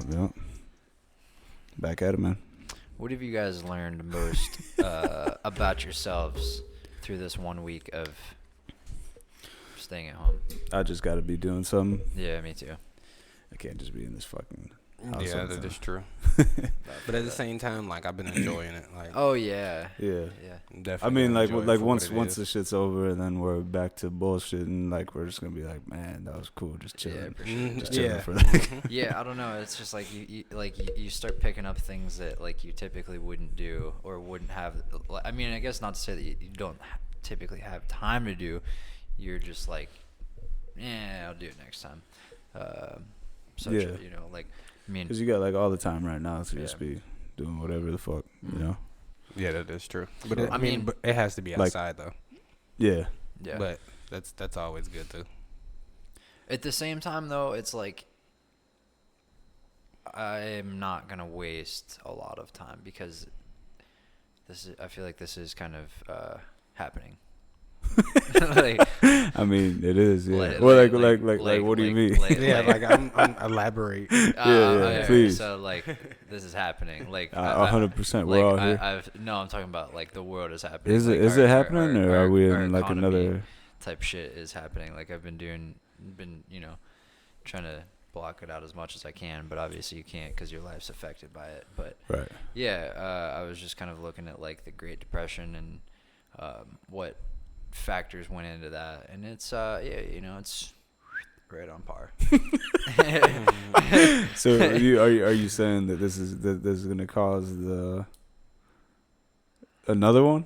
Yeah. Back at it, man. What have you guys learned most about yourselves through this 1 week of staying at home? I just got to be doing something. Yeah, me too. I can't just be in this fucking house. Yeah, that is true. But at the same time, like, I've been enjoying it. Like, Oh yeah. Yeah. definitely. I mean, like enjoy it for once what it the is. shit's over, and then we're back to bullshit, and like we're just gonna be like, man, that was cool, just chilling. Yeah, for sure. Just chilling Yeah. for that. Yeah, I don't know. It's just like you start picking up things that like you typically wouldn't do or wouldn't have. I mean, I guess not to say that you don't typically have time to do. You're just like, yeah, I'll do it next time. So Yeah. you know, like, I mean, Because you got like all the time right now to Yeah. just be doing whatever the fuck, you know? Yeah, that is true. But So, I mean, but it has to be like- outside though. Yeah. yeah. But that's always good too. At the same time, though, it's like I'm not gonna waste a lot of time because I feel like this is kind of happening. Like, I mean, it is, yeah. Like- Well, like- what do you like- mean? like- Yeah, like I'm elaborate. Yeah, please. So like, this is happening. Like, 100%. We're all here. I'm talking about like the world is happening. Is Like, it our- happening, our- or our- are we our in like economy another? type shit is happening? Like I've been trying to block it out as much as I can, but obviously you can't because your life's affected by it. But Right. yeah, I was just kind of looking at like the Great Depression and what factors went into that, and it's it's right on par. So are you saying that this is gonna cause another one?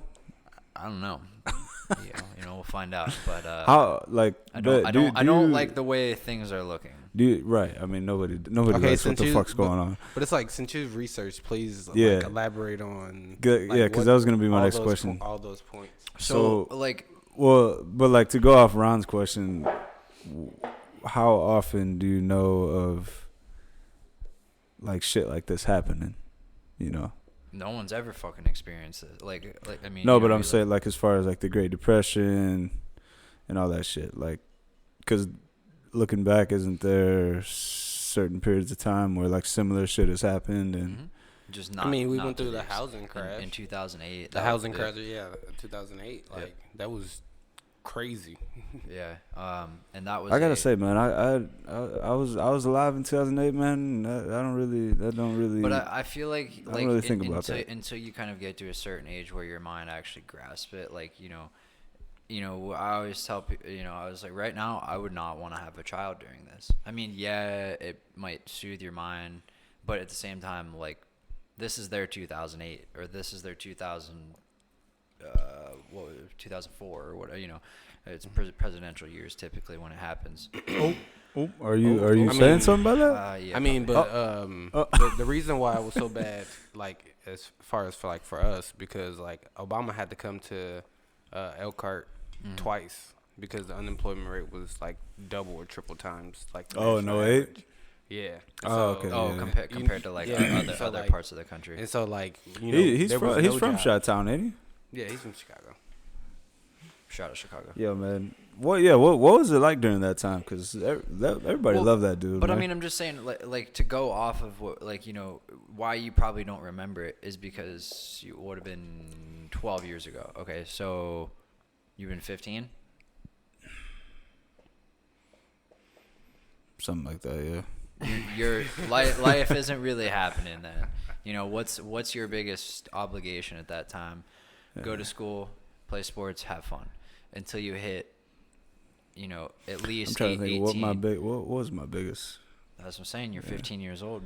I don't know. We'll find out. But How like I don't like the way things are looking. Right. I mean, nobody Okay, likes what the fuck's going on. But it's like, since you've researched, please Yeah. like elaborate on. Good. like, Yeah, because what- that was gonna be my all next those question. all those points. So like, Well, but like to go off Ron's question, how often do you know of like shit like this happening? You know. no one's ever fucking experienced it. Like I mean. No, you but know, I'm saying like as far as like the Great Depression and all that shit, like, because looking back, isn't there certain periods of time where like similar shit has happened and Mhm. Just not. I mean, we not went to through the ex- housing crash. in 2008. The housing crash, yeah, 2008. Like, Yep. that was crazy. Yeah. And that was. I gotta say, man, I was alive in 2008, man. That don't really. But I feel like I don't really think about until, that. until you kind of get to a certain age where your mind actually grasps it. Like I always tell people, I was like, right now, I would not want to have a child during this. I mean, yeah, it might soothe your mind, but at the same time, like, this is their 2008 or this is their 2004 or whatever. It's presidential years typically when it happens. Are you I saying mean, something about that? Yeah, I mean, probably. but the reason why it was so bad, like, as far as for us, because like Obama had to come to Elkhart twice because the unemployment rate was like double or triple times like the Oh, in national 08? average. Yeah. Okay. Yeah. Compared to like yeah, other so, other like, parts of the country. And so like He's there was from no job. Chi-Town, ain't he? Yeah, he's from Chicago. Shout out Chicago. Yo, man. What was it like during that time? Because everybody loved that dude. But man. I mean, I'm just saying, like to go off of what, why you probably don't remember it is because you would have been 12 years ago. Okay, so you've been 15. Something like that, yeah. Your life isn't really happening then. What's your biggest obligation at that time? Go to school, play sports, have fun until you hit, at least. I'm trying to think 18. what was my biggest. That's what I'm saying. You're 15 years old.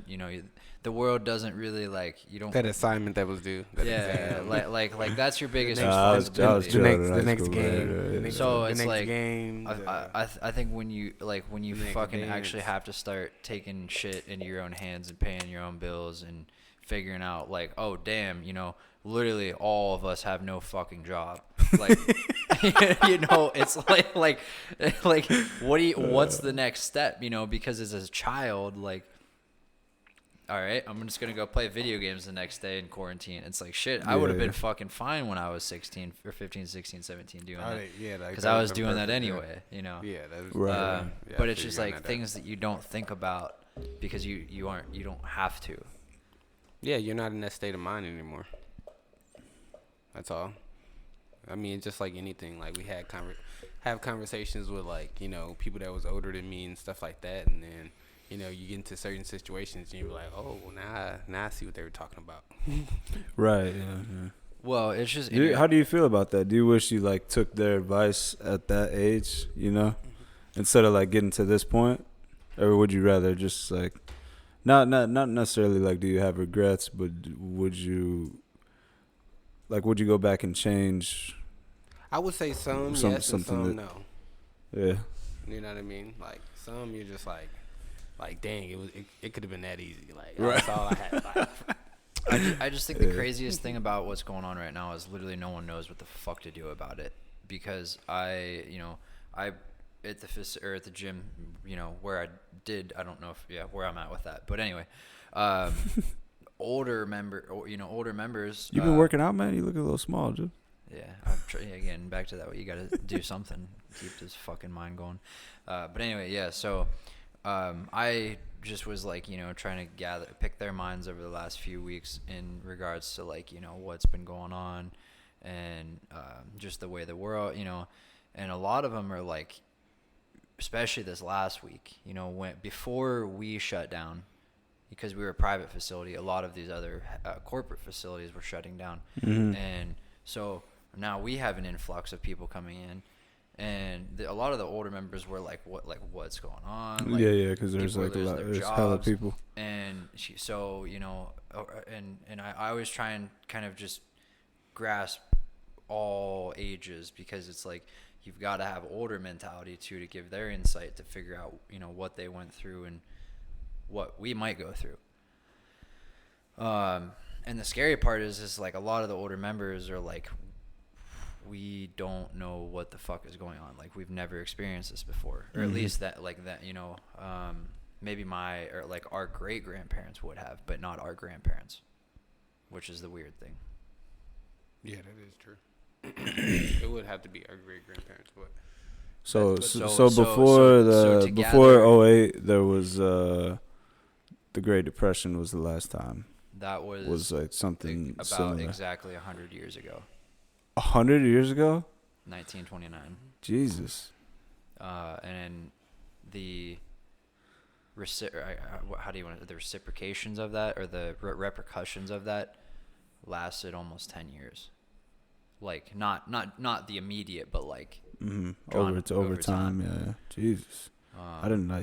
The world doesn't really you don't. That assignment that was due. That Yeah, exam. like that's your biggest I was responsibility. chilling. the next That's cool, game. right, The next, So the it's next like, game. I think when you Next fucking dance. actually have to start taking shit into your own hands and paying your own bills and figuring out like, oh damn, literally all of us have no fucking job. Like, it's like what's the next step? Because as a child, like, all right, I'm just going to go play video games the next day in quarantine. It's like, shit, I would have been fucking fine when I was 16 or 15, 16, 17 doing that. Yeah, Because I was doing that anyway, Yeah, that was Right. yeah, but I it's feel just you on like that. things that you don't think about because you don't have to. Yeah, you're not in that state of mind anymore. That's all. I mean, it's just like anything. Like we had have conversations with like, you know, people that was older than me and stuff like that, and then, you know, you get into certain situations and you're like, oh, now I see what they were talking about. Right. Yeah. Well, it's just How do you feel about that? Do you wish you like took their advice at that age, you know, instead of like getting to this point, or would you rather just like not necessarily like do you have regrets, but would you go back and change? I would say some yes and some no. Yeah. You know what I mean? Like some you're just like dang, it could have been that easy. Like right. That's all I had. Like, I just think the craziest thing about what's going on right now is literally no one knows what the fuck to do about it, because I at the gym, you know, where I don't know where I'm at with that, but anyway, older members. You've been working out, man. You look a little small, dude. Yeah, I'm again back to that. You got to do something, keep this fucking mind going. But anyway, yeah. So, I just was like, you know, trying to pick their minds over the last few weeks in regards to like, you know, what's been going on, and just the way the world, you know, and a lot of them are like, especially this last week, you know, before we shut down, because we were a private facility, a lot of these other corporate facilities were shutting down, and so now we have an influx of people coming in. And a lot of the older members were like, what's going on? Like, yeah, because there's like there's hella people. And so, you know, and I always try and kind of just grasp all ages, because it's like you've got to have older mentality too to give their insight to figure out, you know, what they went through and what we might go through. And the scary part is like a lot of the older members are like, we don't know what the fuck is going on. Like, we've never experienced this before, or at least that, you know, maybe our great grandparents would have, but not our grandparents, which is the weird thing. Yeah, that is true. It would have to be our great grandparents, but so before 08, there was the Great Depression was the last time. That was like something about similar. Exactly 100 years ago. 100 years ago? 1929. Jesus. And the how do you want it? The reciprocations of that, or the repercussions of that, lasted almost 10 years. Like not the immediate, but like over time. Yeah. Jesus. I didn't know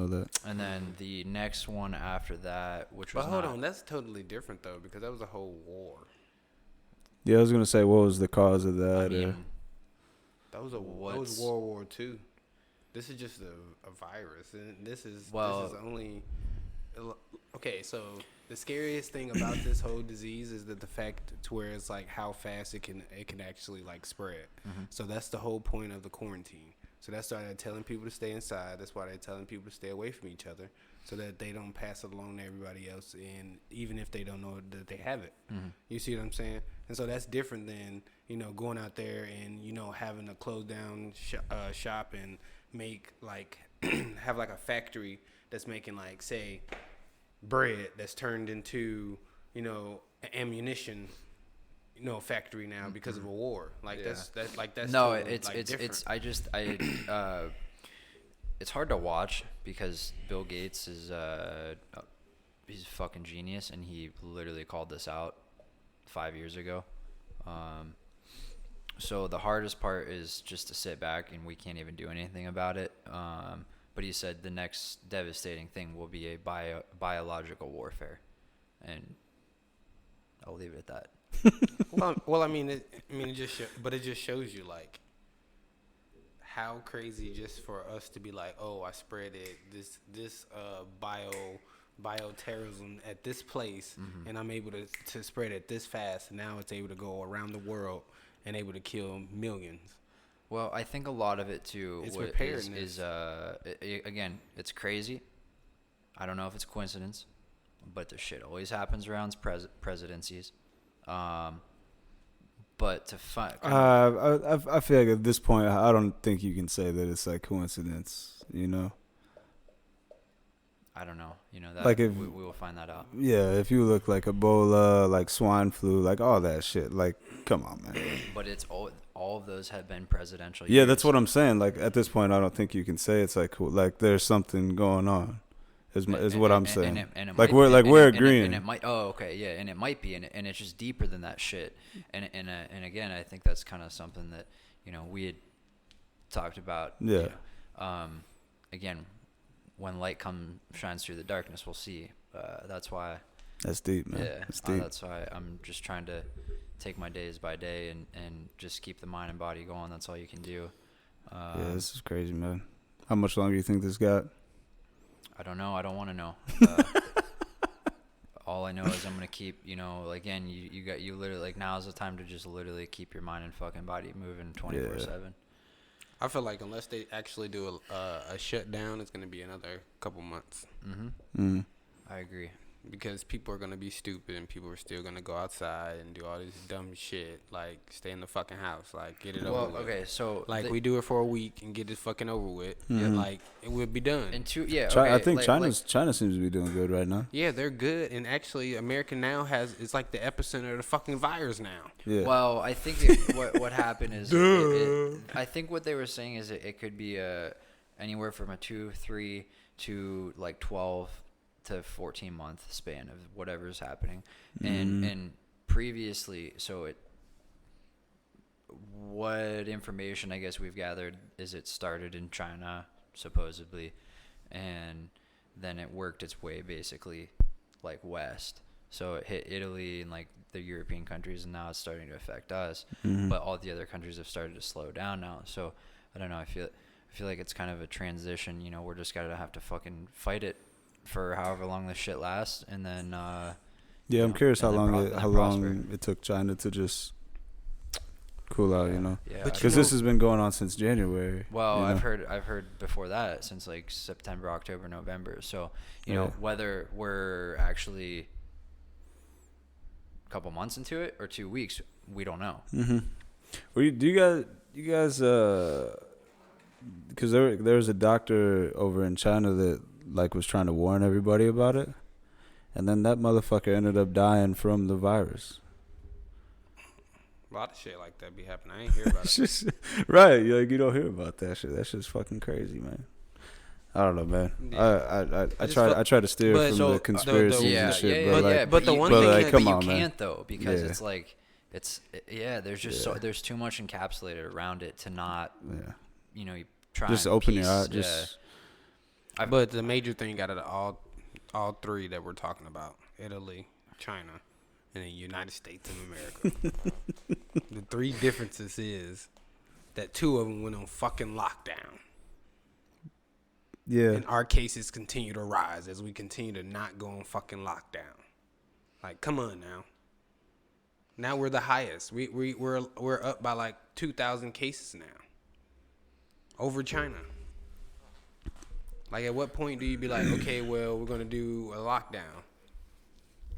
that. And then the next one after that, which but was hold on, that's totally different though, because that was a whole war. Yeah, I was gonna say, what was the cause of that? I mean, that was World War II. This is just a virus, and this is only. Okay, so the scariest thing about this whole disease is that the fact to where it's like how fast it can actually like spread. So that's the whole point of the quarantine. So that's why they're telling people to stay inside. That's why they're telling people to stay away from each other, so that they don't pass it along to everybody else, and even if they don't know that they have it. You see what I'm saying? And so that's different than, you know, going out there and, you know, having to close down shop and make like have like a factory that's making like, say, bread that's turned into, you know, ammunition, you know, factory now because of a war. Like that's no, totally, it's different. It's hard to watch because Bill Gates is he's a fucking genius, and he literally called this out 5 years ago. So the hardest part is just to sit back, and we can't even do anything about it. But he said the next devastating thing will be a biological warfare, and I'll leave it at that. Well, it just shows you like how crazy just for us to be like, oh, I spread it this bioterrorism at this place, and I'm able to spread it this fast, and now it's able to go around the world and able to kill millions. Well, I think a lot of it too is again, it's crazy. I don't know if it's coincidence, but this shit always happens around presidencies. But to find, I feel like at this point, I don't think you can say that it's like coincidence. You know, I don't know. You know that Like if we will find that out. yeah, if you look like Ebola, like swine flu, like all that shit, like come on, man. But it's all of those have been presidential Yeah, years. that's what I'm saying. Like at this point, I don't think you can say it's like there's something going on. Is what I'm saying. And it like might- we're and agreeing. and it might. Oh, okay, yeah, and it might be, and it's just deeper than that shit. And again, I think that's kind of something that we had talked about. Yeah. Again, when light shines through the darkness, we'll see. That's why. That's deep, man. Yeah, That's deep. that's why I'm just trying to take my days by day and just keep the mind and body going. That's all you can do. Yeah, this is crazy, man. How much longer do you think this got? I don't know. I don't want to know. All I know is I'm gonna keep, again, you literally, like, now's the time to just literally keep your mind and fucking body moving 24/7. I feel like unless they actually do a shutdown, it's gonna be another couple months. I agree. Because people are gonna be stupid and people are still gonna go outside and do all this dumb shit, like stay in the fucking house, like get it over with. Okay, so like we do it for a week and get it fucking over with, and like it would be done. and I think China seems to be doing good right now. Yeah, they're good, and actually, America now it's like the epicenter of the fucking virus now. Yeah. Well, I think what happened is I think what they were saying is it could be anywhere from a 2-3 to like 12 to 14 month span of whatever's happening. And previously, what information I guess we've gathered is it started in China supposedly, and then it worked its way basically like west. So it hit Italy and like the European countries, and now it's starting to affect us. But all the other countries have started to slow down now. So I don't know. I feel like it's kind of a transition. We're just gotta have to fucking fight it for however long this shit lasts, and then yeah, I'm curious how long prosper. it took China to just cool out, Yeah, because this has been going on since January. Well, I've heard before that since like September, October, November. So know whether we're actually a couple months into it or 2 weeks, we don't know. Well, do you guys because there was a doctor over in China that like was trying to warn everybody about it, and then that motherfucker ended up dying from the virus. A lot of shit like that be happening. I ain't hear about it. Right, like you don't hear about that shit. That shit's fucking crazy, man. I don't know, man. Yeah. I try to steer from the conspiracies and shit. But the one thing like, that you man. can't though, because it's like there's just there's too much encapsulated around it to not try just and open piece, your eyes. But the major thing out of all three that we're talking about, Italy, China, and the United States of America, the three differences is that two of them went on fucking lockdown. Yeah. And our cases continue to rise as we continue to not go on fucking lockdown. Like, come on now. Now we're the highest. We're up by like 2,000 cases now over China. Like, at what point do you be like, okay, well, we're gonna do a lockdown?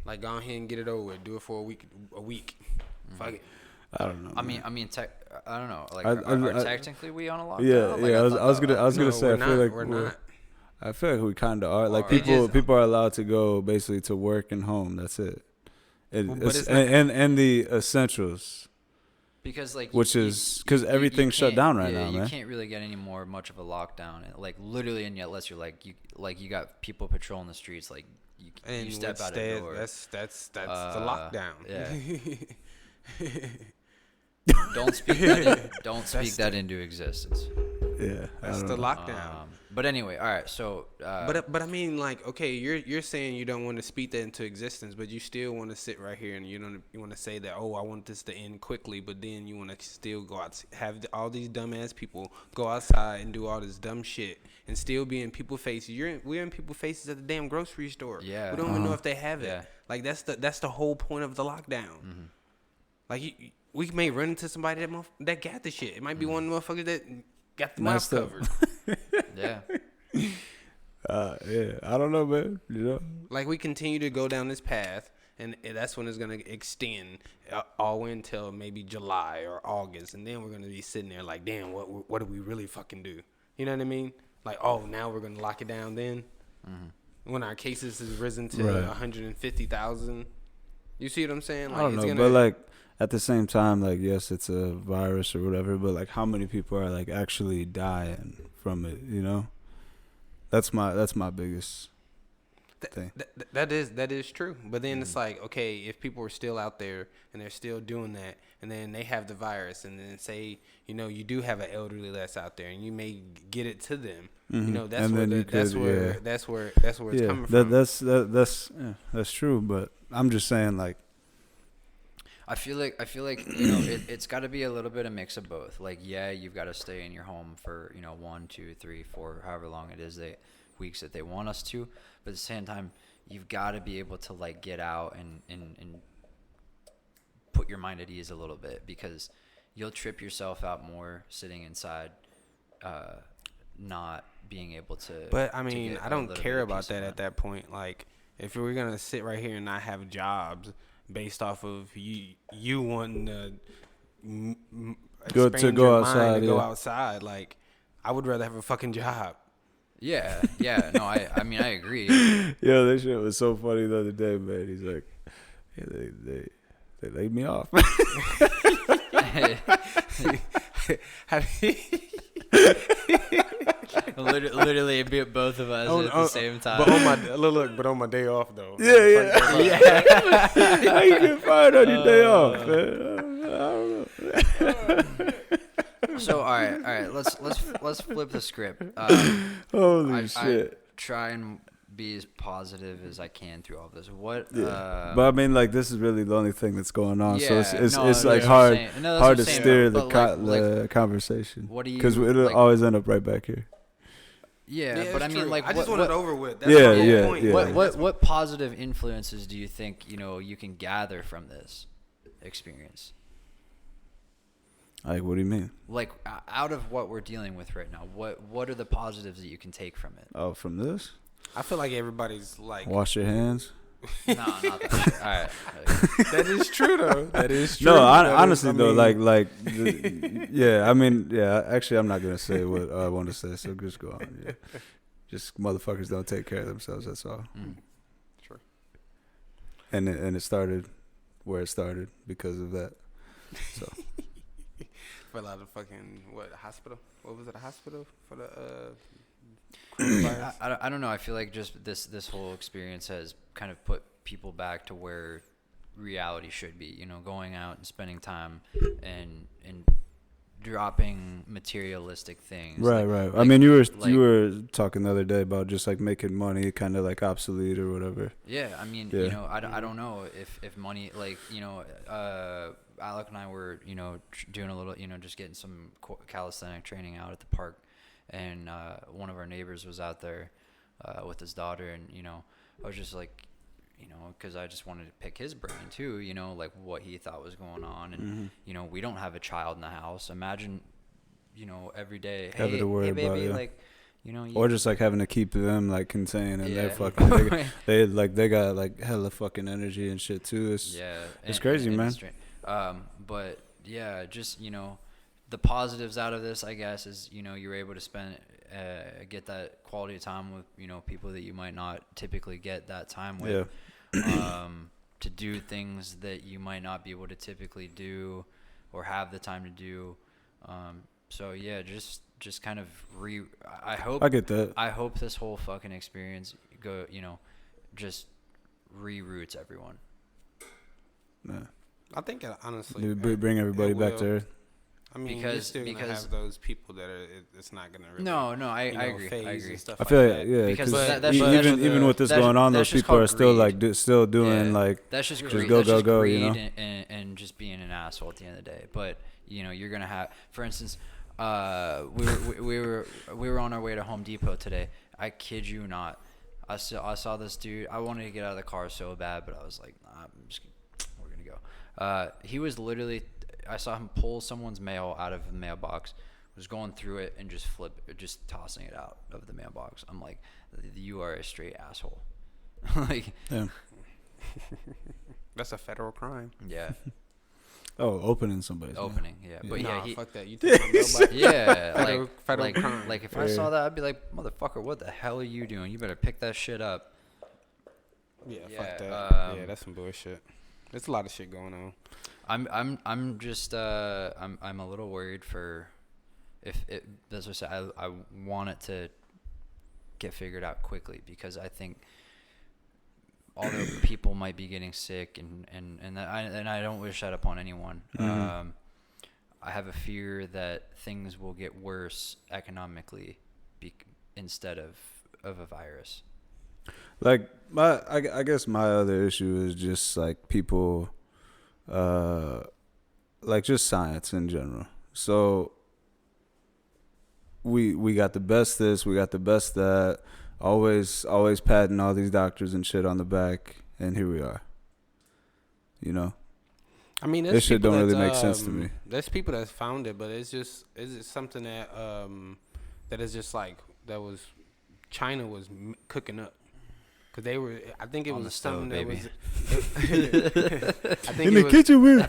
Like, go ahead and get it over with. Do it for a week. Fuck it. I don't know. I mean, I don't know. Like, are technically we on a lockdown? Yeah, like, yeah. I was gonna say. I feel like we're not. I feel like we kind of are. Like people are allowed to go basically to work and home. That's it. And the essentials. Because like which is because everything's shut down right now, man. You can't really get any much of a lockdown, like literally, and unless you're like you got people patrolling the streets, like you step out of the door. That's the lockdown. Yeah. Don't speak that into existence. Yeah, that's the lockdown. But anyway, all right. So, but I mean, like, okay, you're saying you don't want to speak that into existence, but you still want to sit right here and you want to say that, oh, I want this to end quickly, but then you want to still go out, have all these dumbass people go outside and do all this dumb shit and still be in people's faces. We're in people's faces at the damn grocery store. Yeah, we don't even know if they have it. Yeah. Like that's the whole point of the lockdown. Like we may run into somebody that got the shit. It might be one of the motherfuckers that got the mouth covered. Yeah. Yeah. I don't know, man. Like we continue to go down this path, and that's when it's gonna extend all the way until maybe July or August, and then we're gonna be sitting there like, damn, what do we really fucking do? You know what I mean? Like, oh, now we're gonna lock it down then. when our cases has risen to Right. 150,000. You see what I'm saying? Like, I don't know, but like at the same time, like yes, it's a virus or whatever, but like how many people are like actually dying from it? You know, that's my biggest thing. That is true. But then it's like, okay, if people are still out there and they're still doing that, and then they have the virus, and then say, you know, you do have an elderly that's out there, and you may get it to them. You know, that's And where then that's where it's coming from. That's true, but I'm just saying like. I feel like you know it's got to be a little bit of mix of both. Like, yeah, you've got to stay in your home for 1, 2, 3, 4, however long it is weeks that they want us to. But at the same time, you've got to be able to like get out and put your mind at ease a little bit, because you'll trip yourself out more sitting inside, not being able to. But I mean, I don't care about that at that point. Like, if we're gonna sit right here and not have jobs based off of you wanting to expand go your outside, mind and go yeah. outside, like, I would rather have a fucking job. Yeah. No, I mean, I agree. Yo, that shit was so funny the other day, man. He's like, yeah, they laid me off. Literally, it'd be both of us at the same time. But on my day off though. Yeah. How you get fired on your day off, man? I don't know. So all right, let's flip the script. Holy shit! I try and be as positive as I can through all of this. But I mean, like, this is really the only thing that's going on, so Yeah, it's like hard to steer the like, conversation. What do you? Because it'll like, always end up right back here. Yeah, but I mean, true. like, I just want it over with. That's Yeah, my whole yeah, point. yeah. Like, What positive influences do you think you can gather from this experience? Like, what do you mean? Like, out of what we're dealing with right now, what are the positives that you can take from it? Oh, from this? I feel like everybody's like, Wash your hands. No, not that shit. All right. that is true though. That is true. No, honestly though, yeah. I mean, yeah. Actually, I'm not gonna say what I want to say, so just go on. Yeah. Just motherfuckers don't take care of themselves. That's all. True. And it started where it started because of that. So. For a lot of fucking hospital? What was it? A hospital for the coronavirus? I don't know. I feel like just this whole experience has kind of put people back to where reality should be. Going out and spending time and dropping materialistic things. Right. I mean, you were talking the other day about just like making money kind of like obsolete or whatever. Yeah, I mean, I don't know if money, like, Alec and I were, doing a little, just getting some calisthenic training out at the park, and one of our neighbors was out there with his daughter, and I was just like, because I just wanted to pick his brain too, like what he thought was going on, and we don't have a child in the house. Imagine, every day, Having to worry hey baby, about, yeah. like, or just like having to keep them like contained, and they're fucking they got like hella fucking energy and shit too. It's crazy, man. But yeah, just the positives out of this, I guess, is you're able to get that quality of time with people that you might not typically get that time with. To do things that you might not be able to typically do or have the time to do. So yeah, just kind of I get that. I hope this whole fucking experience just reroutes everyone. Yeah. I think honestly, bring everybody back to earth. I mean, you're still gonna have those people that it's not gonna really. No, I agree. I agree. I feel like because even with this going on, those people are still like still doing like that's just just greed. go That's just greed, greed and just being an asshole at the end of the day. But you're gonna have, for instance, we were on our way to Home Depot today. I kid you not. I saw this dude. I wanted to get out of the car so bad, but I was like, nah, we're gonna go. He was literally. I saw him pull someone's mail out of the mailbox, was going through it and just tossing it out of the mailbox. I'm like, you are a straight asshole. Like, yeah. That's a federal crime. Yeah. Oh, opening somebody's mouth. Opening, yeah. But Nah, yeah, fuck that. You talking about yeah, federal crime. like if I saw that, I'd be like, motherfucker, what the hell are you doing? You better pick that shit up. Yeah, Yeah, fuck that. Yeah, that's some bullshit. There's a lot of shit going on. I'm just I'm a little worried for if it. That's what I said. I want it to get figured out quickly because I think although people might be getting sick and I don't wish that upon anyone. I have a fear that things will get worse economically instead of a virus. Like I guess my other issue is just like people, like just science in general. So we got the best this, we got the best that. Always patting all these doctors and shit on the back, and here we are. You know. I mean, this shit don't really make sense to me. There's people that's found it, but it's something that that is just like that was China was cooking up. Cause they were, I think it was something that was. I think in the kitchen with.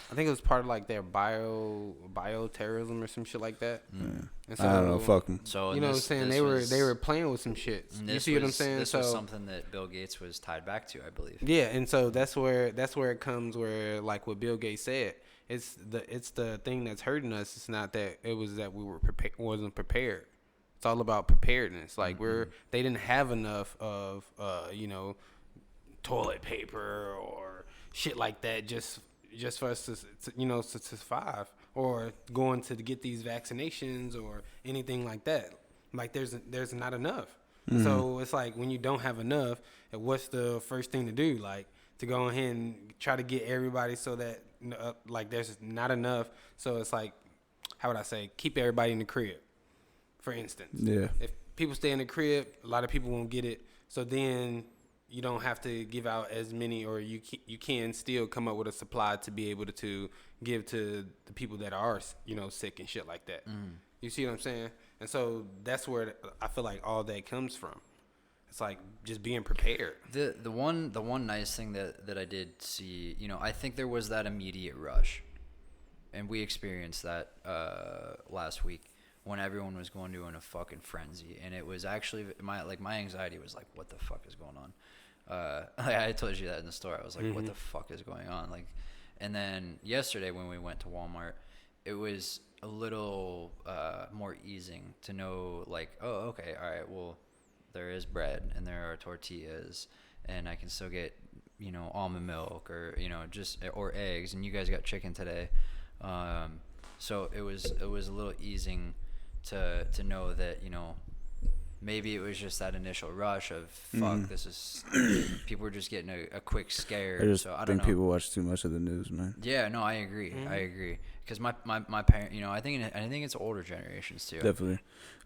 I think it was part of like their bioterrorism or some shit like that. Yeah. So, I don't know, fuck them. So you know what I'm saying? They were playing with some shit. You see what I'm saying? This was something that Bill Gates was tied back to, I believe. Yeah, and so that's where it comes where like what Bill Gates said. It's the thing that's hurting us. It's not that it was that we wasn't prepared. It's all about preparedness. Like they didn't have enough of toilet paper or shit like that just for us to survive or going to get these vaccinations or anything like that. Like there's not enough. So it's like when you don't have enough, what's the first thing to do? Like to go ahead and try to get everybody so that like there's not enough. So it's like, how would I say, keep everybody in the crib. For instance, if people stay in the crib, a lot of people won't get it. So then you don't have to give out as many, or you can still come up with a supply to be able to give to the people that are sick and shit like that. You see what I'm saying? And so that's where I feel like all that comes from. It's like just being prepared. The one nice thing that I did see, I think there was that immediate rush, and we experienced that last week. When everyone was going to in a fucking frenzy, and it was actually my anxiety was like, what the fuck is going on? I told you that in the store. I was like, what the fuck is going on? Like, and then yesterday when we went to Walmart, it was a little more easing to know, like, oh, okay, all right, well, there is bread and there are tortillas, and I can still get almond milk or or eggs, and you guys got chicken today, so it was a little easing. To know that maybe it was just that initial rush of fuck this is people were just getting a quick scare. I don't know. People watch too much of the news, man. Yeah, no, I agree. I agree because my parent, I think it's older generations too. Definitely,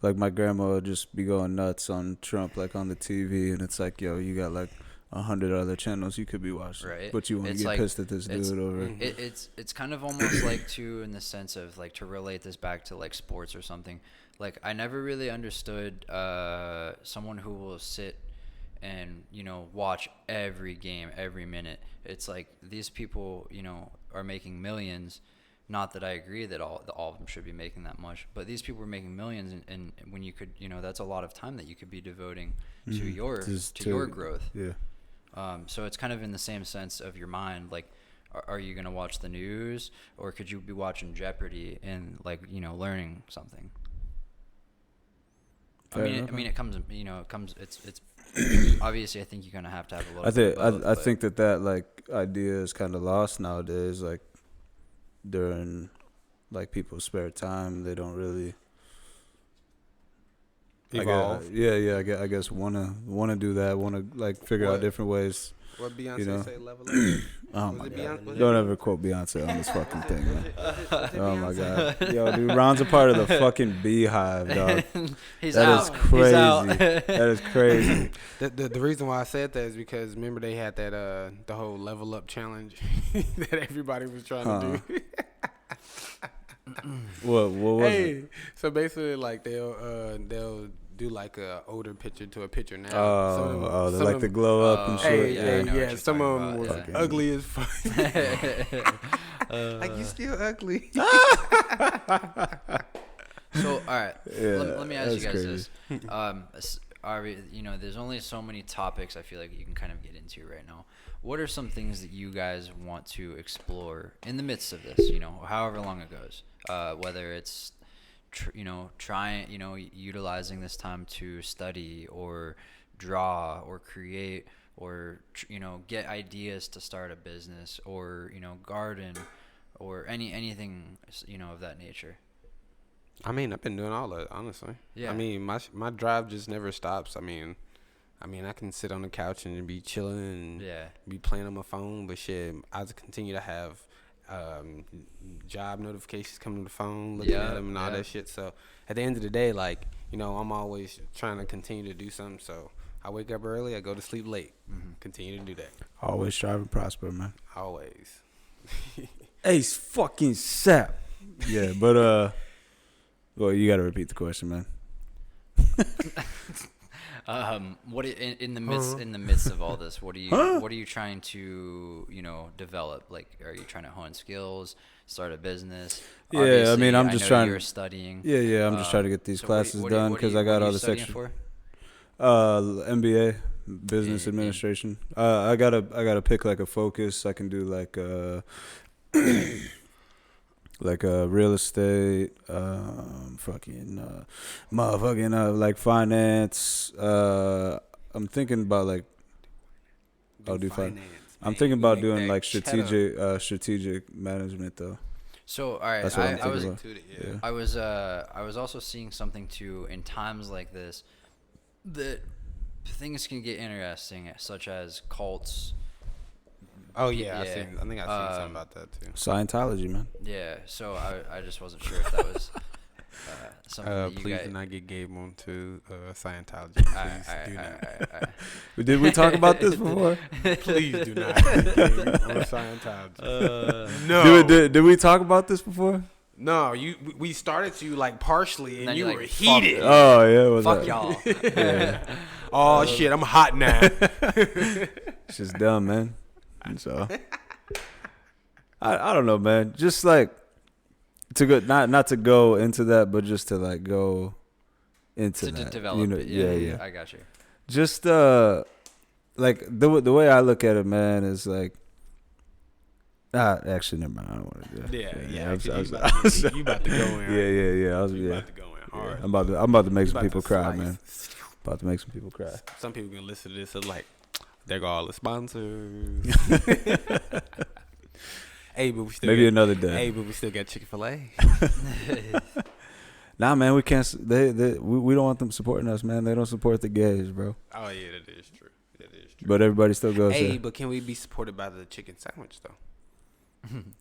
like my grandma would just be going nuts on Trump, like on the TV, and it's like, yo, you got like 100 other channels you could be watching, right? But you want to get pissed at this dude over. It's kind of almost like too, in the sense of like, to relate this back to like sports or something. Like I never really understood someone who will sit and watch every game every minute. It's like these people are making millions. Not that I agree that all of them should be making that much, but these people are making millions, and when you could that's a lot of time that you could be devoting to your growth. Yeah. So it's kind of in the same sense of your mind. Like, are you going to watch the news, or could you be watching Jeopardy and learning something? Fair I enough. mean, it comes. It's obviously. I think you're going to have a little. I think that like idea is kind of lost nowadays. Like during like people's spare time, they don't really. Evolve. I guess wanna do that. Wanna like figure out different ways. What Beyonce say? Level up. Oh my god! Don't ever quote Beyonce on this fucking thing, man. Oh my god, yo, dude, Ron's a part of the fucking Beehive, dog. That is crazy. That is crazy. The reason why I said that is because remember they had that the whole level up challenge that everybody was trying to do. What was it? So basically, like they'll do like a older picture to a picture now. They like the glow up and shit. Yeah. Some of them was about, yeah. ugly as fuck. Like you still ugly. So, all right, let me ask you guys crazy. this. There's only so many topics I feel like you can kind of get into right now. What are some things that you guys want to explore in the midst of this, however long it goes? Whether it's, utilizing this time to study or draw or create or, get ideas to start a business or, garden or anything, of that nature. I mean, I've been doing all that, honestly. Yeah. I mean, my drive just never stops. I mean, I can sit on the couch and be chilling and be playing on my phone, but shit, I just continue to have job notifications coming to the phone, looking at them and all that shit. So at the end of the day, like, I'm always trying to continue to do something. So I wake up early, I go to sleep late. Continue to do that. Always strive and prosper, man. Always. Ace fucking sap. Yeah, but well, you gotta repeat the question, man. What in the midst of all this, what are you trying to develop? Like, are you trying to hone skills, start a business? Yeah, Obviously, I mean, I'm just trying. You're studying. Yeah, I'm just trying to get these classes done because I got all the sections. MBA, business administration. I gotta pick like a focus. I can do like like real estate, like finance. I'm thinking about like I'll do finance. I'm thinking about doing like strategic management though. So all right, That's what I'm thinking about. I was also seeing something too in times like this that things can get interesting, such as cults. Oh yeah, I think I've seen something about that too. Scientology, man. Yeah, so I just wasn't sure if that was something that you please guys... do not get Gabe on to Scientology. Please do not. Did we talk about this before? Please do not get Gabe on Scientology. No. Did we talk about this before? No, we started to like partially, and you were like, heated. Oh yeah, fuck y'all. Yeah. Oh shit, I'm hot now. It's just dumb, man. And so I don't know, man. Just like to go, not to go into that, but just to like go into to that. develop it. Yeah. I got you. Just like the way I look at it, man, is like. Actually, never mind. I don't want to do that. Yeah. You about to go in. Yeah. You about to go in hard. I'm about to make some people cry, man. About to make some people cry. Some people gonna listen to this and like, there go all the sponsors. Hey, but we still maybe another day. Hey, but we still got Chick-fil-A. Nah, man, we can't. We don't want them supporting us, man. They don't support the gays, bro. Oh yeah, that is true. But everybody still goes. Hey, there. but can we be supported by the chicken sandwich though?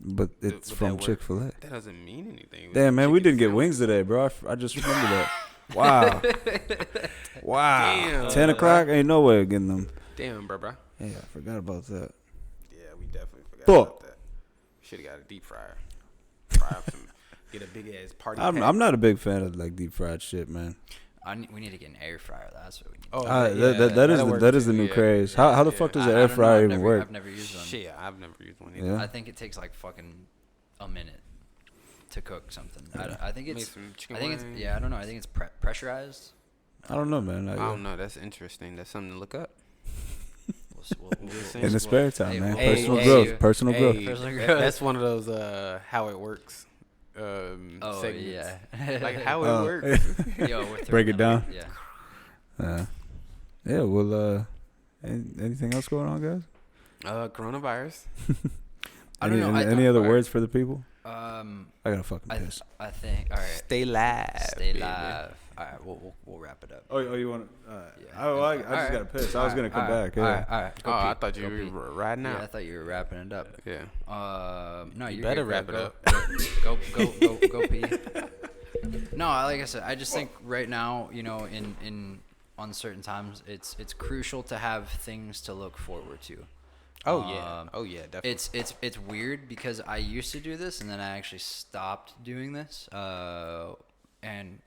But it's from Chick-fil-A. That doesn't mean anything. Damn, man, we didn't get wings today, bro. I just remember that. Wow. Damn, 10 o'clock? Ain't no way of getting them. Damn, bro. Yeah, I forgot about that. Yeah, we definitely forgot about that. Should have got a deep fryer. Get a big ass party. I'm not a big fan of like deep fried shit, man. We need to get an air fryer. That's what we need. Oh, that is the new craze. How the fuck does an air fryer even work? I've never used one. Shit, I've never used one either. Yeah. I think it takes like fucking a minute to cook something. I think it's. I don't know. I think it's pressurized. I don't know, man. I don't know. That's interesting. That's something to look up. In the spare time, man. Personal growth. That's one of those how it works. Segments. Like how it works. Yo, break it down. Yeah. Yeah. Well, anything else going on, guys? Coronavirus. I don't know. Any other words for the people? I gotta fucking piss. I think. All right. Stay live. All right. We'll wrap it up. Oh, you want? Yeah. I just gotta piss. I was gonna come back. Yeah. All right. I thought you were riding out. Yeah, I thought you were wrapping it up. Yeah. No, you better wrap it up. Go pee. No, like I said, I just think right now, in uncertain times, it's crucial to have things to look forward to. Oh yeah, definitely. It's weird because I used to do this and then I actually stopped doing this. And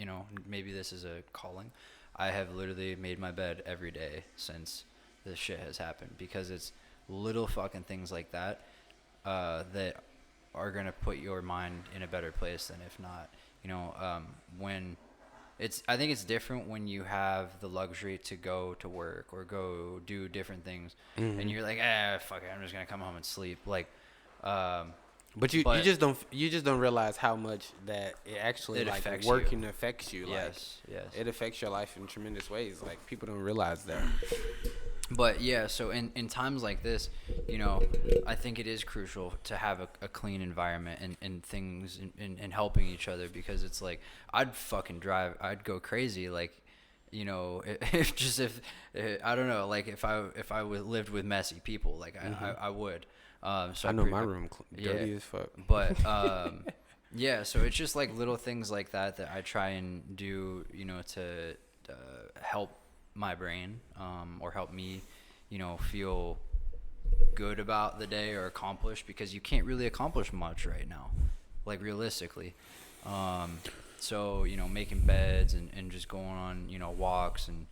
you know, maybe this is a calling. I have literally made my bed every day since this shit has happened, because it's little fucking things like that that are going to put your mind in a better place than if not. You know, when I think it's different when you have the luxury to go to work or go do different things, and you're like, fuck it, I'm just going to come home and sleep. Like, but you just don't realize how much that it actually like affects working affects you. Yes, like, yes. It affects your life in tremendous ways. Like, people don't realize that. But yeah, so in times like this, you know, I think it is crucial to have a clean environment and things and helping each other, because it's like I'd go crazy, like, you know, if I don't know, like if I lived with messy people, like I would. So I know my room dirty as fuck. But yeah, so it's just like little things like that I try and do, you know, to help my brain, or help me, you know, feel good about the day or accomplish, because you can't really accomplish much right now, like realistically. So, you know, making beds and just going on, you know, walks and,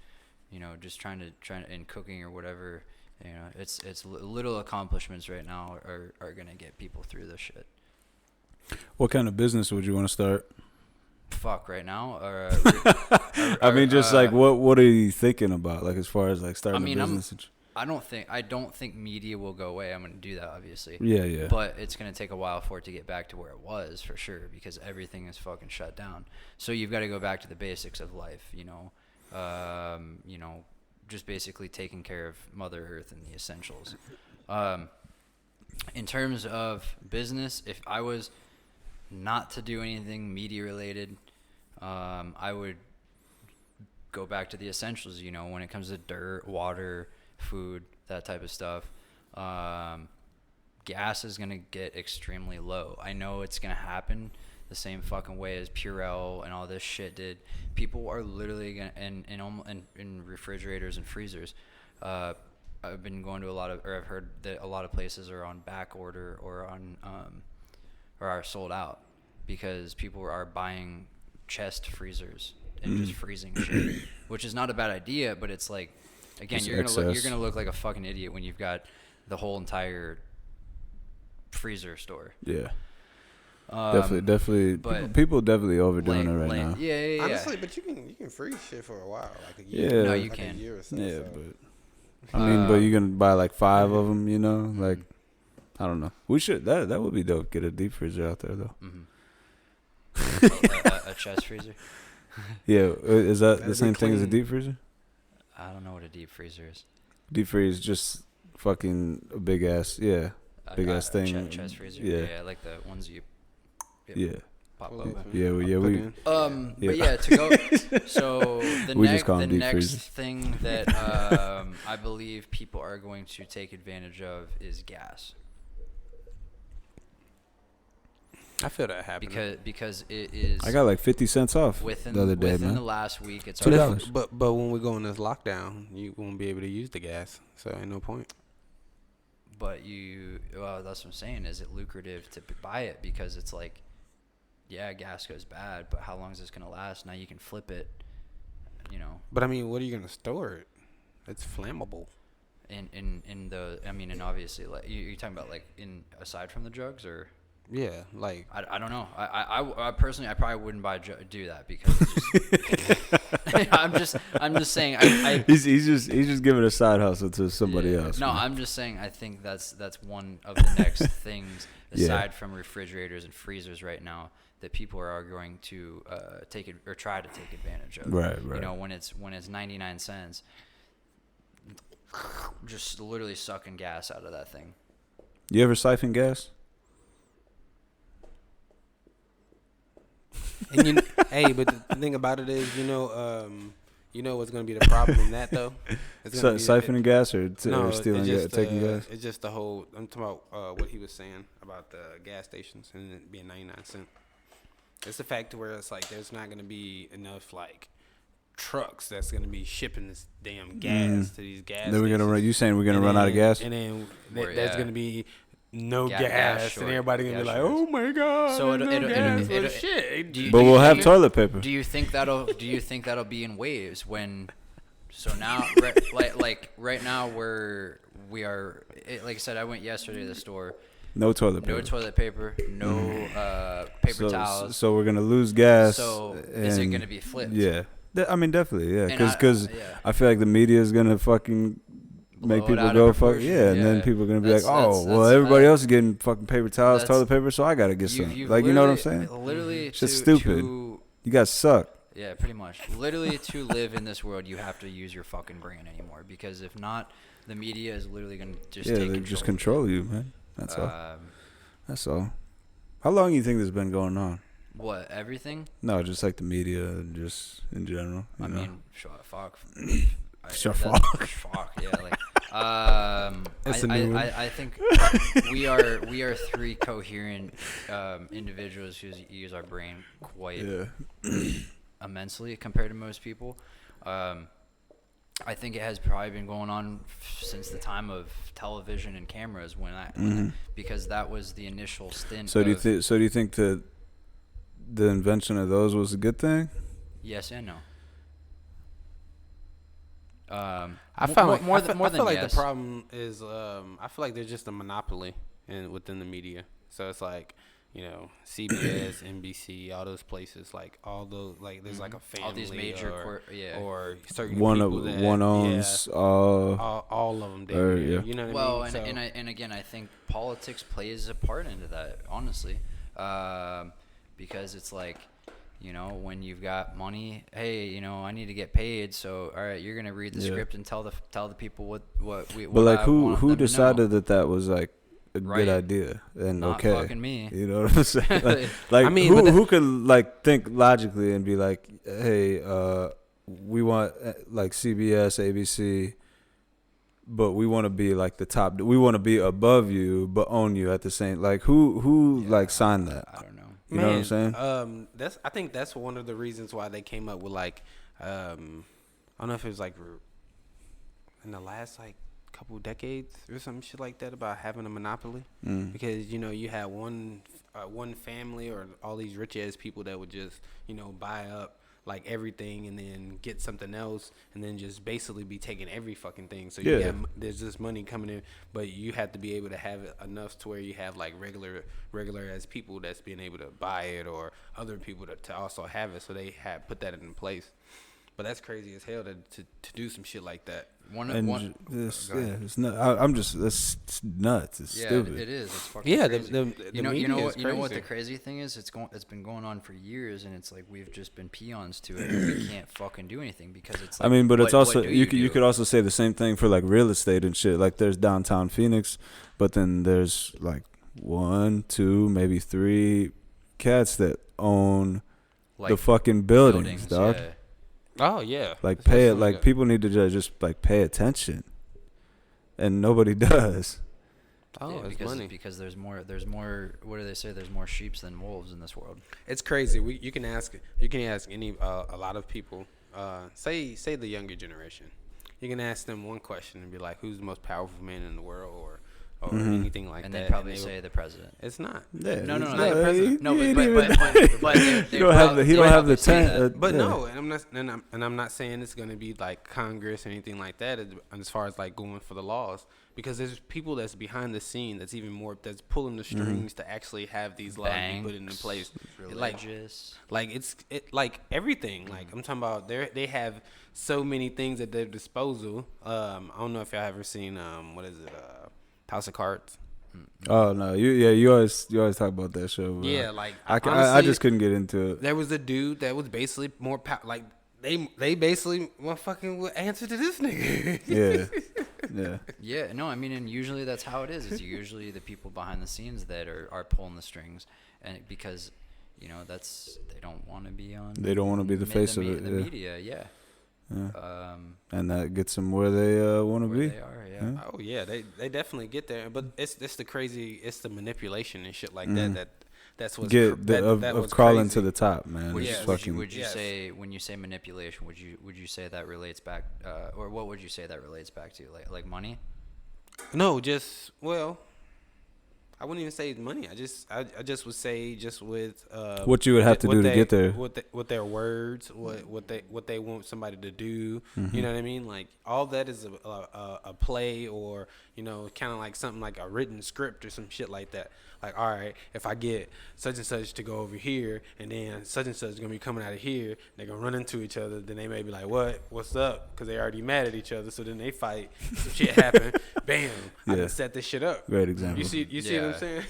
you know, just trying and cooking or whatever, you know, it's little accomplishments right now are gonna get people through this shit. What kind of business would you want to start? Fuck, right now, or I mean, just like what are you thinking about, like as far as like starting a business? I don't think media will go away. I'm gonna do that, obviously. Yeah. But it's gonna take a while for it to get back to where it was, for sure, because everything is fucking shut down. So you've got to go back to the basics of life, you know, just basically taking care of Mother Earth and the essentials. In terms of business, if I was not to do anything media related, I would go back to the essentials, you know, when it comes to dirt, water, food, that type of stuff. Gas is going to get extremely low. I know it's going to happen the same fucking way as Purell and all this shit did. People are literally going to, in refrigerators and freezers. I've been going to I've heard that a lot of places are on back order or are sold out, because people are buying chest freezers and just freezing shit, which is not a bad idea, but it's like, again, It's you're gonna look like a fucking idiot when you've got the whole entire freezer store. Yeah. Definitely. But people definitely overdoing it right now. Yeah. Honestly, but you can freeze shit for a while, like a year. Yeah. No, you like can. A year or so. Yeah, but I mean, but you can buy like 5 of them, you know, like I don't know. We should that would be dope. Get a deep freezer out there though. A chest freezer. Yeah, is that That'd the be same thing as a clean. deep freezer? I don't know what a deep freezer is. Deep freeze just fucking a big ass, big ass thing. Chest freezer. Yeah, like the ones you. Yeah. Pop Pull open. open. Yeah, we Put in. But yeah, to go. So We just call the them deep next freezers. thing that I believe people are going to take advantage of is gas, I feel that happening. because it is. I got like 50 cents off within the other day, within man. the last week. It's $2. already, But when we go on this lockdown, you won't be able to use the gas, so ain't no point. But that's what I'm saying. Is it lucrative to buy it, because it's like, yeah, gas goes bad, but how long is this gonna last? Now you can flip it, you know. But I mean, what are you gonna store it? It's flammable. And obviously, like you're talking about, like, aside from the drugs, or Yeah, like I don't know. I personally, I probably wouldn't do that, because it's just, I'm just saying. He's just giving a side hustle to somebody else. No, man. I'm just saying. I think that's one of the next things aside from refrigerators and freezers right now that people are going to take it or try to take advantage of. Right. You know, when it's 99 cents, just literally sucking gas out of that thing. You ever siphon gas? And hey, but the thing about it is, you know what's gonna be the problem in that though? It's gonna be Siphoning gas or no, stealing gas, taking gas? It's just the whole. I'm talking about what he was saying about the gas stations and it being 99 cents. It's the fact where it's like there's not gonna be enough like trucks that's gonna be shipping this damn gas to these gas. Then we're gonna stations. run. You saying we're gonna run out of gas? And then Or, there's gonna be no gas gas, short- and everybody gonna be gas like, shortage. "Oh my god!" So there's no gas. Shit. Do you- But do you we'll have think- toilet paper. Do you think that'll be in waves when? So now, right now we are. Like I said, I went yesterday to the store. No toilet paper. No toilet paper. No paper towels. So we're gonna lose gas. So is it and- gonna be flipped? Yeah. I mean, definitely, yeah. And Because yeah. I feel like the media is gonna fucking Blow make it people out go of fuck proportion. yeah, and then Yeah. people are gonna be That's- like, oh, that's- well, that's- everybody else is getting fucking paper towels, That's- toilet paper, so I gotta get some. You've Like, you know what I'm literally- saying? Literally, Shit's to- stupid. to- You guys suck. Yeah, pretty much. Literally, to live in this world, you have to use your fucking brain anymore. Because if not, the media is literally gonna just Yeah, take they just control you, man. That's all. That's all. How long you think this has been going on? What, everything? No, just like the media, and just in general. I you know? mean, fuck. Sure, Fuck. Yeah, like. That's a new one. I think we are three coherent individuals who use our brain quite immensely compared to most people. I think it has probably been going on since the time of television and cameras because that was the initial stint. So do you think that the invention of those was a good thing? Yes and no. I feel like yes. the problem is I feel like there's just a monopoly within the media. So it's like, you know, CBS, NBC, all those places, like all those, like there's like a family, all these major or certain one people that one owns all of them. You know what well, I mean? and again, I think politics plays a part into that, honestly, because it's like, you know, when you've got money, hey, you know, I need to get paid, so all right, you're gonna read the script and tell the people what we. But like, who them to know. decided that was like a good idea and Not okay? fucking me. You know what I'm saying? Like, I mean, who could like think logically and be like, hey, we want like CBS, ABC, but we want to be like the top. We want to be above you, but own you at the same. Like, who like signed that? I don't know. You know what I'm saying? I think that's one of the reasons why they came up with like, I don't know if it was like in the last like couple decades or some shit like that about having a monopoly, because you know you had one family or all these rich ass people that would just, you know, buy up like everything and then get something else and then just basically be taking every fucking thing. So there's just money coming in, but you have to be able to have it enough to where you have like regular as people that's being able to buy it, or other people to also have it. So they have put that in place. But that's crazy as hell to do some shit like that. It's not. I'm just. It's nuts. It's stupid. It is. It's fucking crazy. You know what the crazy thing is? It's been going on for years, and it's like we've just been peons to it, and we can't fucking do anything because it's like. I mean, but it's also you do? could also say the same thing for like real estate and shit. Like there's downtown Phoenix, but then there's like 1, 2, maybe 3 cats that own the fucking buildings, dog. Yeah. Oh yeah. Like pay it. Like people need to just like pay attention, and nobody does. Oh, it's money. Because there's more. What do they say? There's more sheeps than wolves in this world. It's crazy. You can ask any a lot of people. Say the younger generation. You can ask them one question and be like, "Who's the most powerful man in the world?" or anything like and that. they probably say the president. It's not. Yeah, No, not the president. No, he but don't have the. He don't have the tent. But no, and I'm not saying it's gonna be like Congress or anything like that. As far as like going for the laws, because there's people that's behind the scene that's even more that's pulling the strings to actually have these laws be put into place. Religious. Like like everything. Like I'm talking about, they have so many things at their disposal. I don't know if y'all ever seen what is it? House of Cards. Oh no, you always talk about that show. Bro. Yeah, like I just couldn't get into it. There was a dude that was basically more like they basically fucking would answer to this nigga. Yeah. No, I mean, and usually that's how it is. It's usually the people behind the scenes that are pulling the strings, and because you know they don't want to be on. They don't want to be the face of it. The media, yeah. And that gets them where they want to be. They are, yeah. Oh yeah, they definitely get there. But it's the manipulation and shit like that's what's of crawling to the top, man. Would you say, when you say manipulation, would you say that relates back, or what would you say that relates back to, like money? No, just I wouldn't even say money. I just would say just with what you would have to do to get there. With their words, what they want somebody to do. Mm-hmm. You know what I mean? Like all that is a play, or you know, kind of like something like a written script or some shit like that. Like, all right, if I get such and such to go over here, and then such and such is gonna be coming out of here, they're gonna run into each other. Then they may be like, what's up? Because they already mad at each other. So then they fight. Some shit happen. Bam! I can set this shit up. Great example. You see what I'm saying?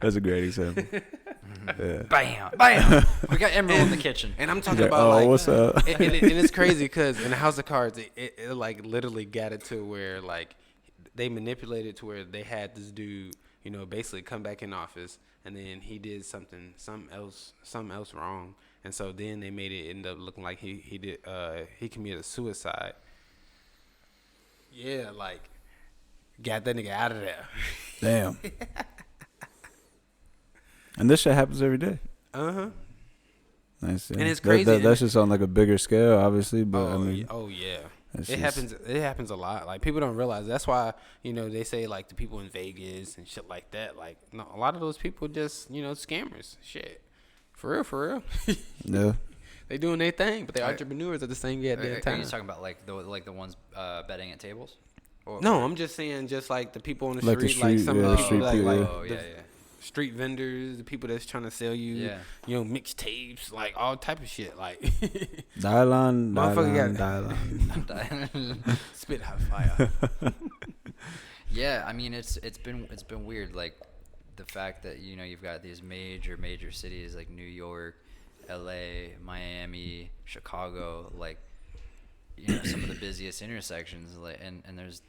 That's a great example. Yeah. Bam! We got Emerald in the kitchen, and I'm talking about like, what's up? and it's crazy because in the House of Cards, it like literally got it to where like they manipulated to where they had this dude, you know, basically come back in office, and then he did something else wrong, and so then they made it end up looking like he committed suicide. Yeah, like got that nigga out of there. Damn. And this shit happens every day. Nice. And it's crazy. That's just on like a bigger scale, obviously. But I mean, yeah. It happens a lot. Like people don't realize. That's why, you know, they say like the people in Vegas and shit like that. Like no, a lot of those people just, you know, scammers. Shit, for real. Yeah. They doing their thing, but they're entrepreneurs at the same time. Are you talking about like the ones betting at tables? No, I'm just saying, just like the people on the like street, like some of the people, yeah. Street vendors, the people that's trying to sell you, you know, mixtapes, like all type of shit, like. Dylon. Spit hot fire. Yeah, I mean it's been weird, like the fact that, you know, you've got these major cities like New York, LA, Miami, Chicago, like, you know, some of the busiest intersections, like, and there's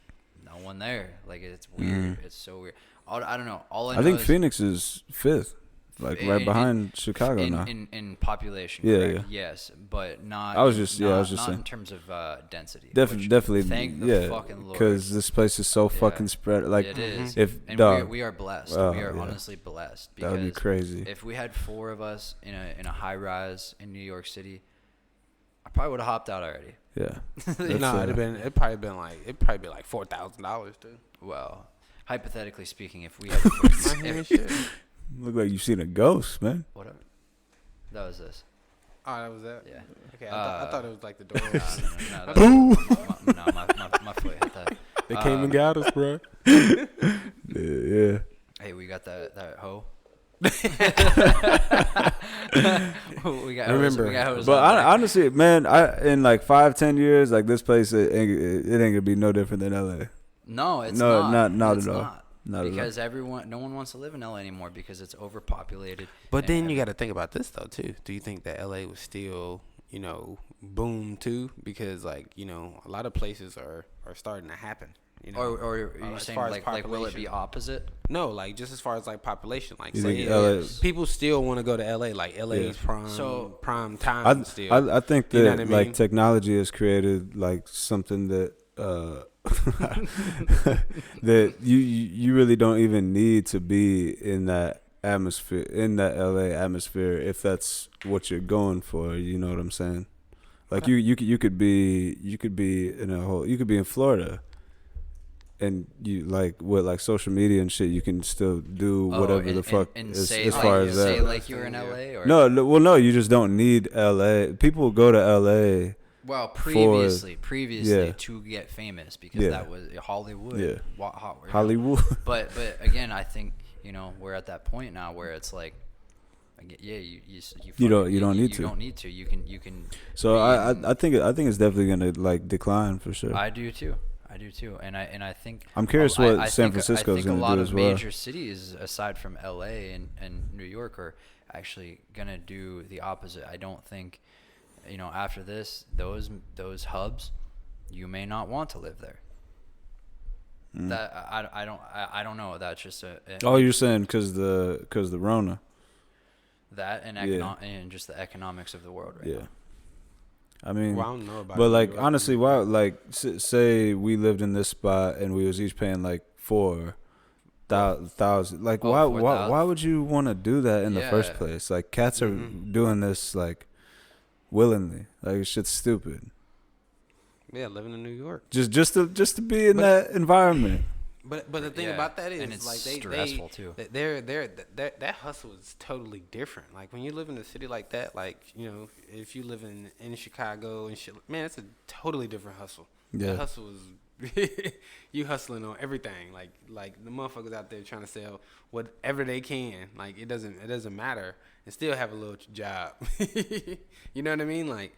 no one there. Like, it's weird. It's so weird. I don't know. I think Phoenix is 5th, like right behind Chicago now. In population, yeah, correct? yeah. Yes, but not. I was just saying. In terms of density. Definitely, thank the fucking Lord. Because this place is so fucking spread. Like, it is. If we are blessed. We are honestly blessed. That would be crazy. If we had 4 of us in a high rise in New York City, I probably would have hopped out already. Yeah. No, it'd probably be like $4,000 too. Well, hypothetically speaking, if we had look like you've seen a ghost, man. Whatever. That was this. Oh, that was that? Yeah. Okay, I thought it was like the door. My foot hit that. They came and got us, bro. Yeah. Hey, we got that hoe. Honestly, man, in like 5-10 years, like this place, it ain't gonna be no different than LA. No, it's not. Not it's at all. Not because no one wants to live in LA anymore because it's overpopulated. But then you got to think about this though too. Do you think that LA was still, you know, boom too? Because like, you know, a lot of places are starting to happen. You know, or you're saying like will it be opposite? No, like just as far as like population, like people still want to go to LA, like LA is prime time still. I think that, you know what I mean? Like technology has created like something that that you really don't even need to be in that atmosphere, in that LA atmosphere, if that's what you're going for. You know what I'm saying? Like you could be in Florida. And you like with like social media and shit, you can still do whatever the fuck as far as that. Say like you're in LA or no, you just don't need LA. People go to LA. Well, previously to get famous because that was Hollywood. Yeah, Hollywood. But again, I think, you know, we're at that point now where it's like, you don't need to. You can. So I think it's definitely gonna like decline for sure. I do too, and I think I'm curious what San Francisco's gonna do as well. I think a lot of major cities aside from LA and New York are actually gonna do the opposite. I don't think, you know, after this, those hubs, you may not want to live there. That I don't know. That's just you're saying because the Rona. That and just the economics of the world right now. I mean, well, I don't know about but like honestly, why? Like, say we lived in this spot and we was each paying like $4,000. Like, why would you want to do that in the first place? Like, cats are doing this like willingly. Like, shit's stupid. Yeah, living in New York. Just to be in that environment. But the thing about that is, and it's like, stressful too. That hustle is totally different. Like, when you live in a city like that, like, you know, if you live in Chicago and shit, man, it's a totally different hustle. Yeah. That hustle is you hustling on everything. Like the motherfuckers out there trying to sell whatever they can. Like, it doesn't matter, and still have a little job. You know what I mean? Like,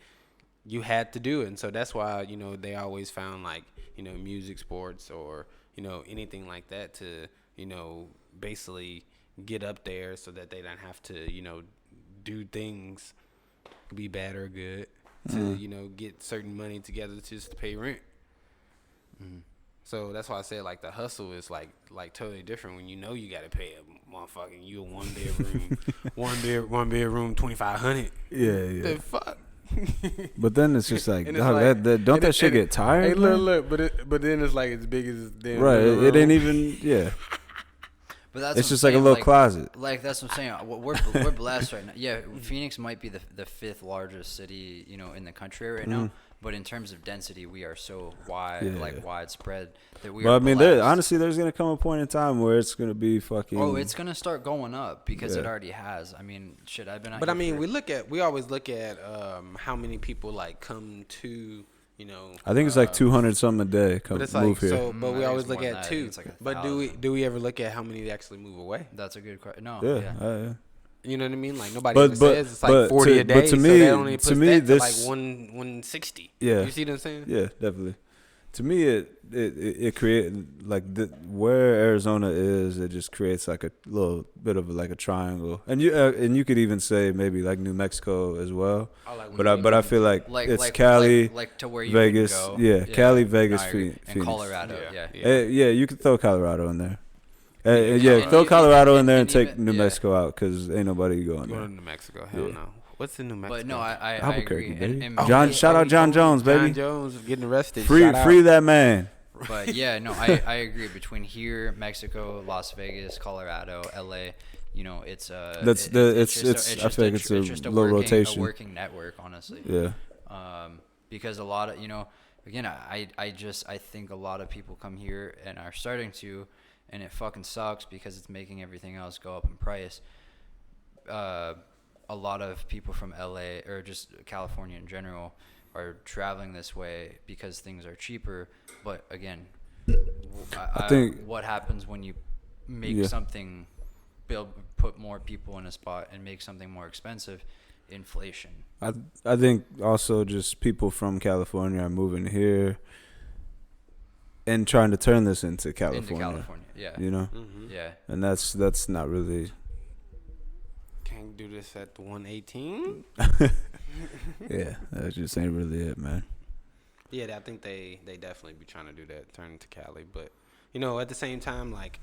you had to do it, and so that's why, you know, they always found, like, you know, music, sports, or, you know, anything like that to, you know, basically get up there so that they don't have to, you know, do things, be bad or good, to, you know, get certain money together just to pay rent. So that's why I said, like, the hustle is like totally different when you know you got to pay a motherfucking you a one bedroom $2,500. Yeah. The fuck. But then it's just like, And it's dog, like- don't that shit get tired? Hey, man? look, but then it's like as big as damn. Right. living It ain't room. even. Yeah. But that's It's what just I'm like a saying, little closet. Like, that's what I'm saying. We're blessed right now. Yeah, Phoenix might be the fifth largest city, you know, in the country right now. But in terms of density, we are so widespread that we But are I mean, blessed. honestly, there's gonna come a point in time where it's gonna be fucking. Oh, it's gonna start going up because it Yeah. already has. I mean, shit, I've been out But I here mean, for- we always look at how many people like come to, you know. I think it's like 200 something a day But it's move like here. so. But I we think always it's look more than at that. I two. think it's like But 1,000. do we ever look at how many actually move away? That's a good question. No, Yeah. yeah. You know what I mean? Like, nobody But- ever but- says it's like but 40 to- a day. but to so me- that only to puts me, that to this- like 160. Yeah. You see what I'm saying? Yeah, definitely. To me, it creates like where Arizona is. It just creates like a little bit of like a triangle, and you could even say maybe like New Mexico as well. Oh, like But I feel like it's Cali, like to where you Vegas, can go. yeah, Cali, Vegas, I agree. Phoenix. and Colorado. Yeah. Yeah. Yeah, you could throw Colorado in there. Yeah, and throw you- Colorado in and- there and and take even- New yeah. Mexico out because ain't nobody going Going there. to New Mexico? Hell Yeah. no. What's in New Mexico? But no, I Albuquerque, agree. baby. And John- shout out John Jones, baby. John Jones getting arrested. Free Shout out. that man. But yeah, no, I agree. Between here, Mexico, Las Vegas, Colorado, LA, you know, it's I feel like it's a just low rotation. a working network, honestly. Yeah. Because a lot of, you know, again, I think a lot of people come here and are starting to, and it fucking sucks because it's making everything else go up in price. A lot of people from LA or just California in general are traveling this way because things are cheaper. But again, I think- what happens when you make something, put more people in a spot and make something more expensive? Inflation. I think also just people from California are moving here and trying to turn this into California. Into California, yeah. You know, Yeah. and that's not really. Can't do this at the 118. Yeah, that just ain't really it, man. Yeah, I think they definitely be trying to do that, turn into Cali. But, you know, at the same time, like,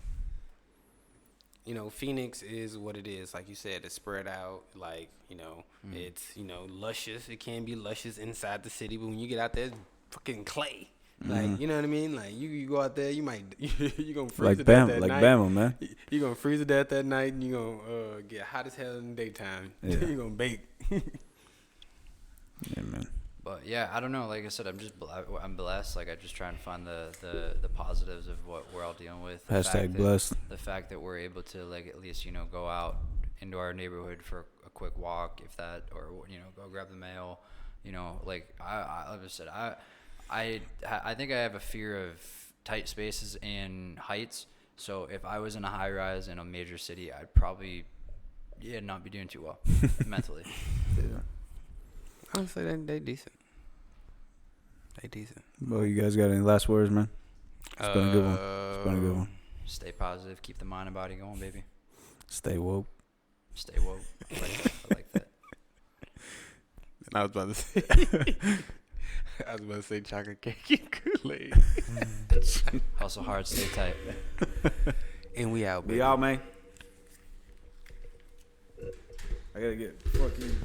you know, Phoenix is what it is. Like you said, it's spread out. Like, you know, it's, you know, luscious. It can be luscious inside the city, but when you get out there, it's fucking clay. Like, you know what I mean? Like, you go out there, you might, you going to freeze Like to death that Bama, like night. Bama, man. You going to freeze to death that night, and you going to get hot as hell in the daytime. Yeah. You going to bake. Yeah, man. But yeah, I don't know. Like I said, I'm blessed. Like I just try and find the positives of what we're all dealing with. Hashtag blessed. The fact that we're able to, like, at least, you know, go out into our neighborhood for a quick walk, if that, or, you know, go grab the mail. You know, like like I said, I think I have a fear of tight spaces and heights. So if I was in a high rise in a major city, I'd probably not be doing too well mentally. Yeah. Honestly, they decent. They decent. Well, you guys got any last words, man? It's been a good one. It's been a good one. Stay positive. Keep the mind and body going, baby. Stay woke. Stay woke. I like that. And I was about to say, chocolate cake and Kool-Aid. Hustle hard, stay tight. And we out, baby. We out, man. I gotta get fucking.